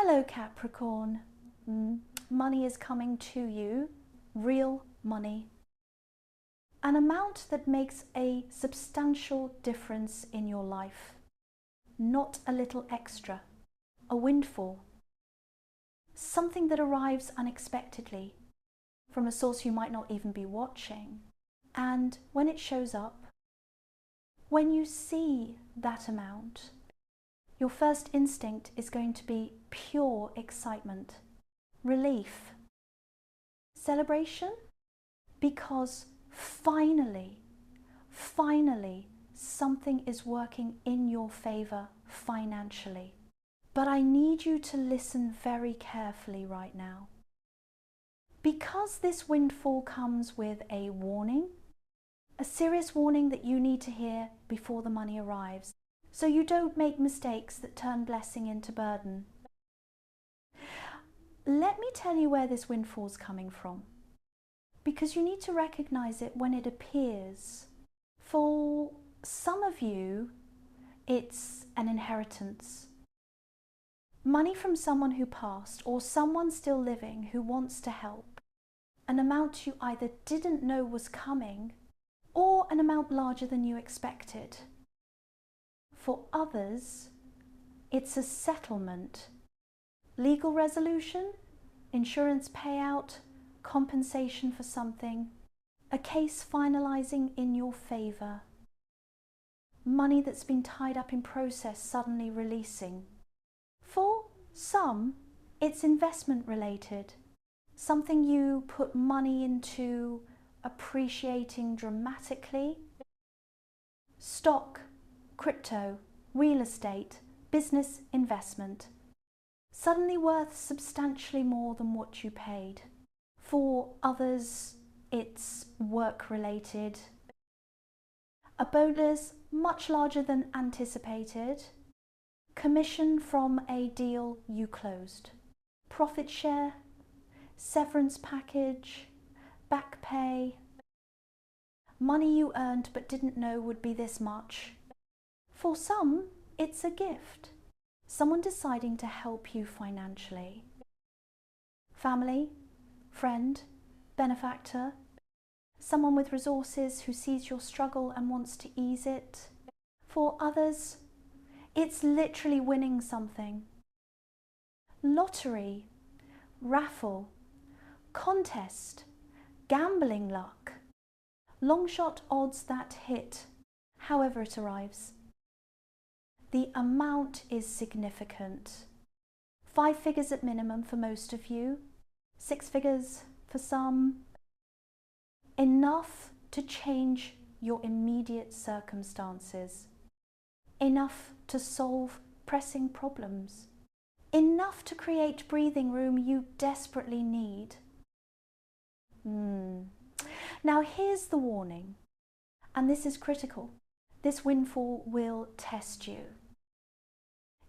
Hello Capricorn. Money is coming to you, real money. An amount that makes a substantial difference in your life. Not a little extra, a windfall. Something that arrives unexpectedly from a source you might not even be watching. And when it shows up, when you see that amount, your first instinct is going to be pure excitement, relief, celebration, because finally, something is working in your favor financially. But I need you to listen very carefully right now. Because this windfall comes with a warning, a serious warning that you need to hear before the money arrives, so you don't make mistakes that turn blessing into burden. Let me tell you where this windfall is coming from, because you need to recognize it when it appears. For some of you, it's an inheritance. Money from someone who passed or someone still living who wants to help. An amount you either didn't know was coming or an amount larger than you expected. For others, it's a settlement, legal resolution, insurance payout, compensation for something, a case finalizing in your favor, money that's been tied up in process suddenly releasing. For some, it's investment related, something you put money into appreciating dramatically. Stock, crypto, real estate, business investment, suddenly worth substantially more than what you paid. For others, it's work related, a bonus much larger than anticipated, commission from a deal you closed, profit share, severance package, back pay, money you earned but didn't know would be this much. For some, it's a gift, someone deciding to help you financially. Family, friend, benefactor, someone with resources who sees your struggle and wants to ease it. For others, it's literally winning something. Lottery, raffle, contest, gambling luck, long shot odds that hit, however it arrives. The amount is significant. 5 figures at minimum for most of you, 6 figures for some. Enough to change your immediate circumstances. Enough to solve pressing problems. Enough to create breathing room you desperately need. Now here's the warning, and this is critical. This windfall will test you.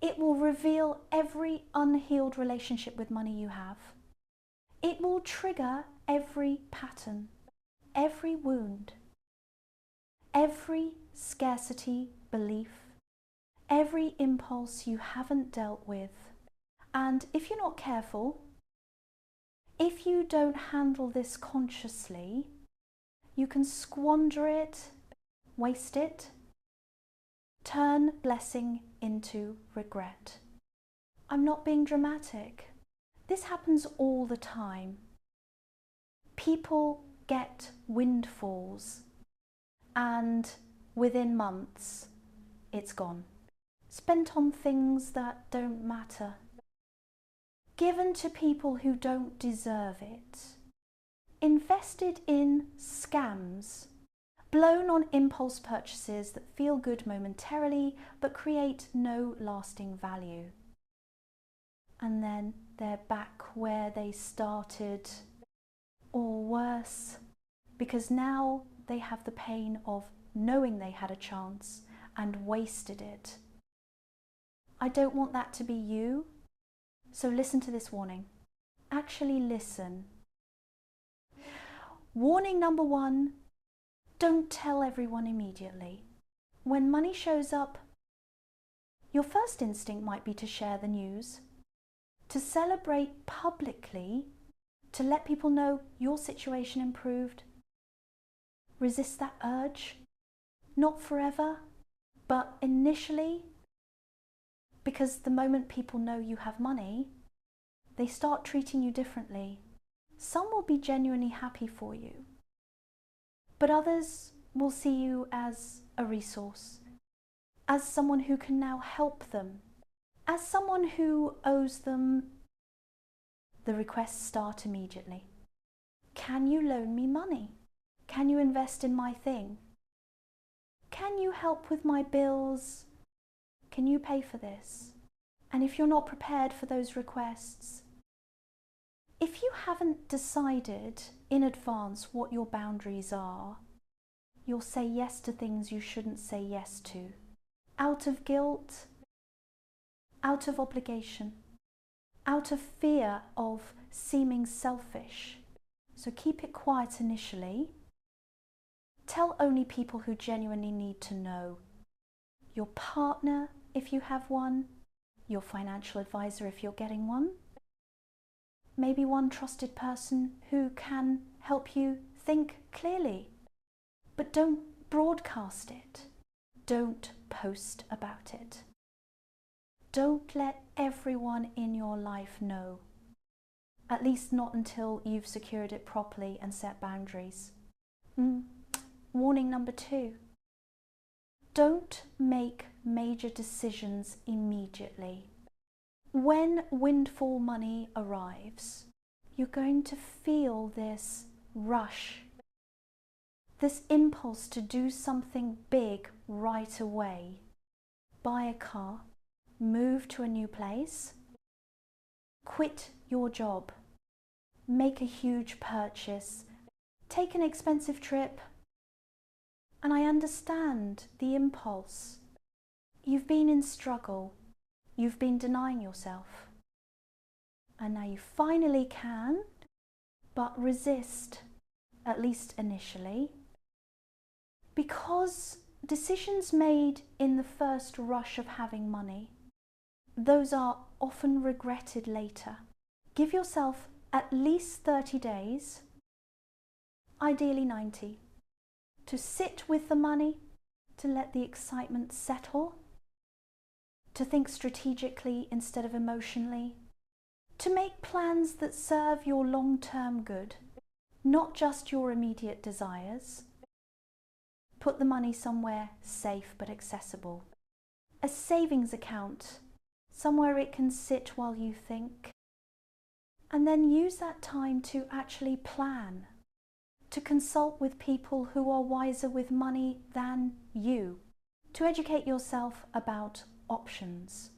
It will reveal every unhealed relationship with money you have. It will trigger every pattern, every wound, every scarcity belief, every impulse you haven't dealt with. And if you're not careful, if you don't handle this consciously, you can squander it, waste it, turn blessing into regret. I'm not being dramatic. This happens all the time. People get windfalls and within months it's gone. Spent on things that don't matter. Given to people who don't deserve it. Invested in scams. Blown on impulse purchases that feel good momentarily but create no lasting value. And then they're back where they started, or worse, because now they have the pain of knowing they had a chance and wasted it. I don't want that to be you, so listen to this warning. Actually listen. Warning number 1, don't tell everyone immediately. When money shows up, your first instinct might be to share the news, to celebrate publicly, to let people know your situation improved. Resist that urge, not forever, but initially, because the moment people know you have money, they start treating you differently. Some will be genuinely happy for you, but others will see you as a resource, as someone who can now help them, as someone who owes them. The requests start immediately. Can you loan me money? Can you invest in my thing? Can you help with my bills? Can you pay for this? And if you're not prepared for those requests, if you haven't decided in advance what your boundaries are, you'll say yes to things you shouldn't say yes to, out of guilt, out of obligation, out of fear of seeming selfish. So keep it quiet initially. Tell only people who genuinely need to know. Your partner, if you have one, your financial advisor if you're getting one, maybe one trusted person who can help you think clearly. But don't broadcast it. Don't post about it. Don't let everyone in your life know, at least not until you've secured it properly and set boundaries. Warning number 2, don't make major decisions immediately. When windfall money arrives, you're going to feel this rush, this impulse to do something big right away. Buy a car, move to a new place, quit your job, make a huge purchase, take an expensive trip. And I understand the impulse. You've been in struggle, you've been denying yourself. And now you finally can, but resist, at least initially, because decisions made in the first rush of having money, those are often regretted later. Give yourself at least 30 days, ideally 90, to sit with the money, to let the excitement settle, to think strategically instead of emotionally, to make plans that serve your long-term good, not just your immediate desires. Put the money somewhere safe but accessible. A savings account, somewhere it can sit while you think. And then use that time to actually plan, to consult with people who are wiser with money than you, to educate yourself about options,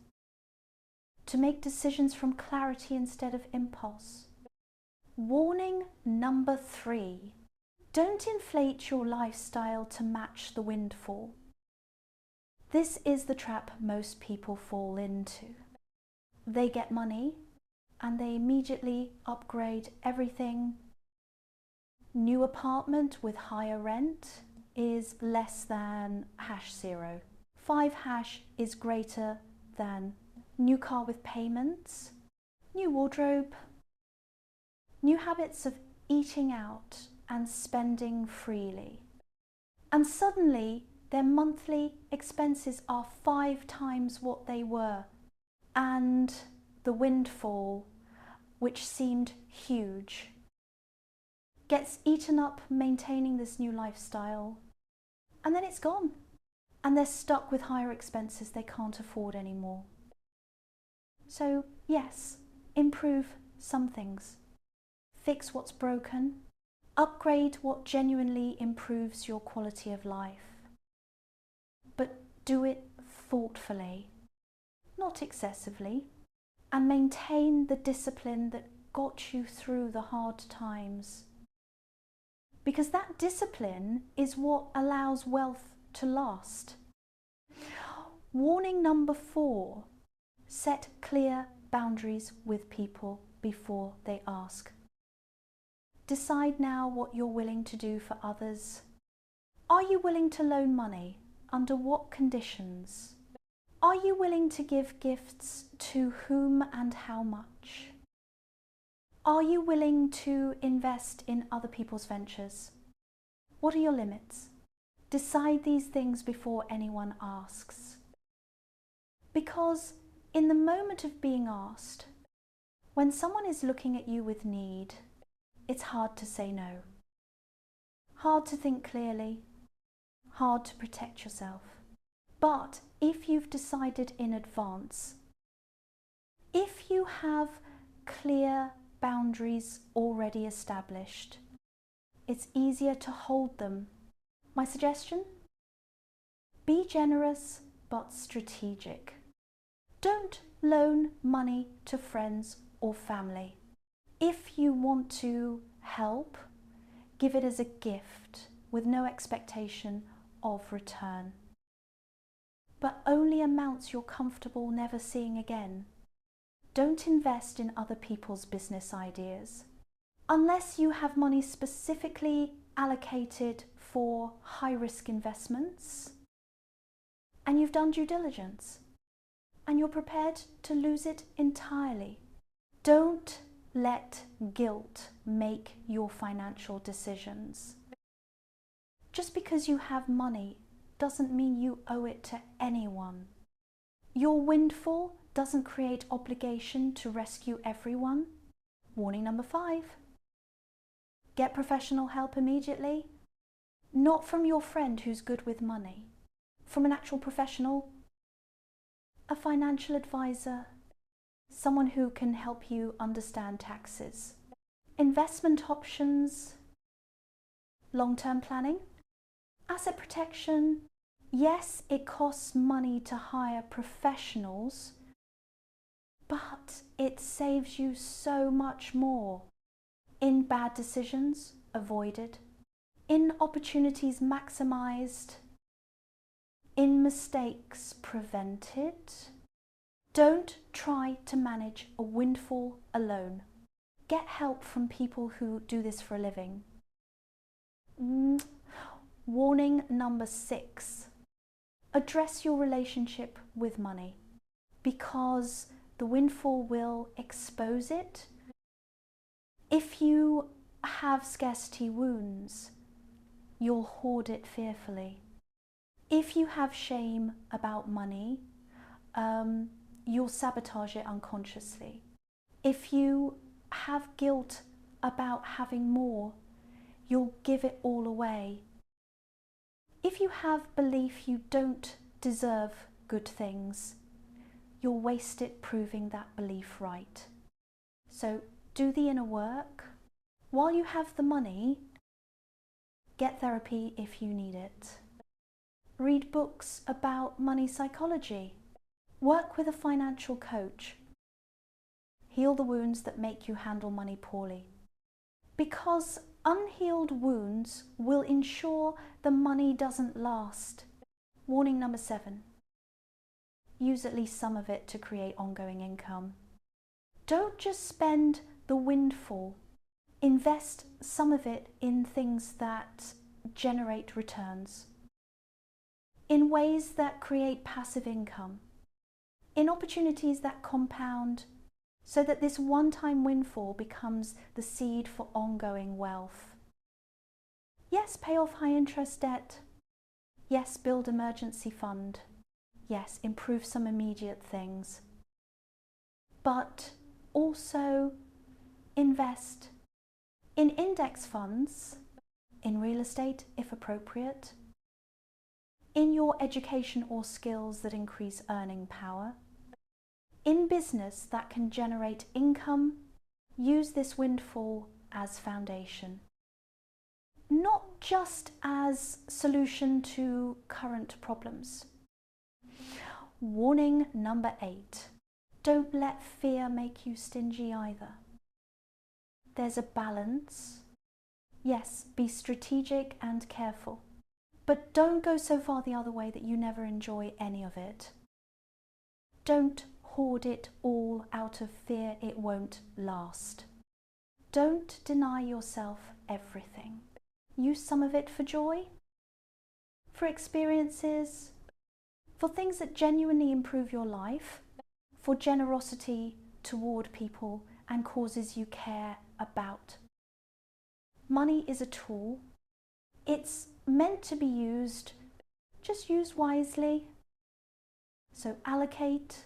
to make decisions from clarity instead of impulse. Warning number 3, don't inflate your lifestyle to match the windfall. This is the trap most people fall into. They get money and they immediately upgrade everything. New apartment with higher rent is less than #0. 5# is greater than new car with payments, new wardrobe, new habits of eating out and spending freely. And suddenly their monthly expenses are 5 times what they were. And the windfall, which seemed huge, gets eaten up maintaining this new lifestyle, and then it's gone. And they're stuck with higher expenses they can't afford anymore. So yes, improve some things. Fix what's broken. Upgrade what genuinely improves your quality of life. But do it thoughtfully, not excessively, and maintain the discipline that got you through the hard times. Because that discipline is what allows wealth to last. Warning number 4, set clear boundaries with people before they ask. Decide now what you're willing to do for others. Are you willing to loan money? Under what conditions? Are you willing to give gifts to whom and how much? Are you willing to invest in other people's ventures? What are your limits? Decide these things before anyone asks. Because in the moment of being asked, when someone is looking at you with need, it's hard to say no. Hard to think clearly, hard to protect yourself. But if you've decided in advance, if you have clear boundaries already established, it's easier to hold them. My suggestion? Be generous but strategic. Don't loan money to friends or family. If you want to help, give it as a gift with no expectation of return. But only amounts you're comfortable never seeing again. Don't invest in other people's business ideas. Unless you have money specifically allocated for high-risk investments and you've done due diligence and you're prepared to lose it entirely. Don't let guilt make your financial decisions. Just because you have money doesn't mean you owe it to anyone. Your windfall doesn't create obligation to rescue everyone. Warning number 5. Get professional help immediately. Not from your friend who's good with money. From an actual professional, a financial advisor, someone who can help you understand taxes, investment options, long-term planning, asset protection. Yes, it costs money to hire professionals, but it saves you so much more in bad decisions avoided, in opportunities maximized, in mistakes prevented. Don't try to manage a windfall alone. Get help from people who do this for a living. Warning number 6. Address your relationship with money, because the windfall will expose it. If you have scarcity wounds, you'll hoard it fearfully. If you have shame about money, you'll sabotage it unconsciously. If you have guilt about having more, you'll give it all away. If you have belief you don't deserve good things, you'll waste it proving that belief right. So do the inner work. While you have the money, get therapy if you need it. Read books about money psychology. Work with a financial coach. Heal the wounds that make you handle money poorly. Because unhealed wounds will ensure the money doesn't last. Warning number 7. Use at least some of it to create ongoing income. Don't just spend the windfall. Invest some of it in things that generate returns, in ways that create passive income, in opportunities that compound, so that this one-time windfall becomes the seed for ongoing wealth. Yes, pay off high-interest debt. Yes, build emergency fund. Yes, improve some immediate things. But also invest in index funds, in real estate if appropriate, in your education or skills that increase earning power, in business that can generate income. Use this windfall as foundation, not just as solution to current problems. Warning number 8. Don't let fear make you stingy either. There's a balance. Yes, be strategic and careful, but don't go so far the other way that you never enjoy any of it. Don't hoard it all out of fear it won't last. Don't deny yourself everything. Use some of it for joy, for experiences, for things that genuinely improve your life, for generosity toward people and causes you care about. Money is a tool. It's meant to be used, just use wisely. So allocate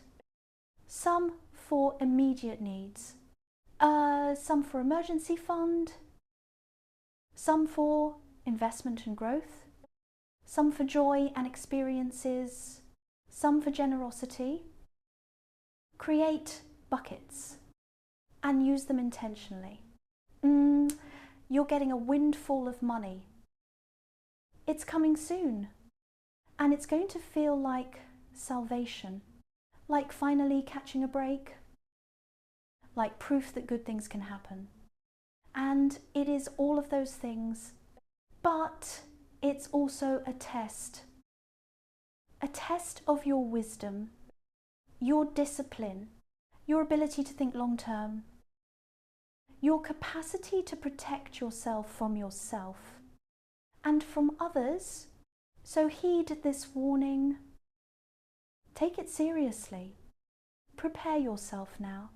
some for immediate needs, some for emergency fund, some for investment and growth, some for joy and experiences, some for generosity. Create buckets and use them intentionally. You're getting a windfall of money. It's coming soon, and it's going to feel like salvation, like finally catching a break, like proof that good things can happen. And it is all of those things, but it's also a test of your wisdom, your discipline, your ability to think long term, your capacity to protect yourself from yourself and from others. So heed this warning. Take it seriously. Prepare yourself now,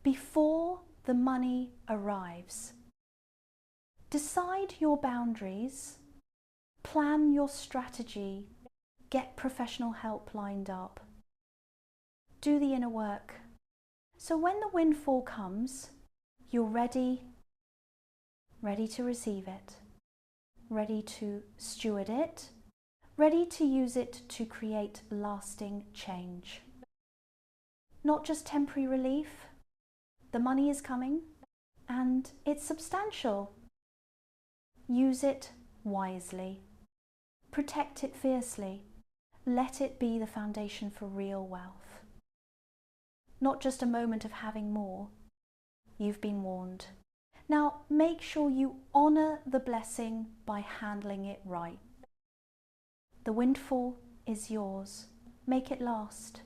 before the money arrives. Decide your boundaries, plan your strategy, get professional help lined up. Do the inner work. So when the windfall comes, you're ready to receive it, ready to steward it, ready to use it to create lasting change. Not just temporary relief. The money is coming and it's substantial. Use it wisely. Protect it fiercely. Let it be the foundation for real wealth. Not just a moment of having more. You've been warned. Now make sure you honour the blessing by handling it right. The windfall is yours. Make it last.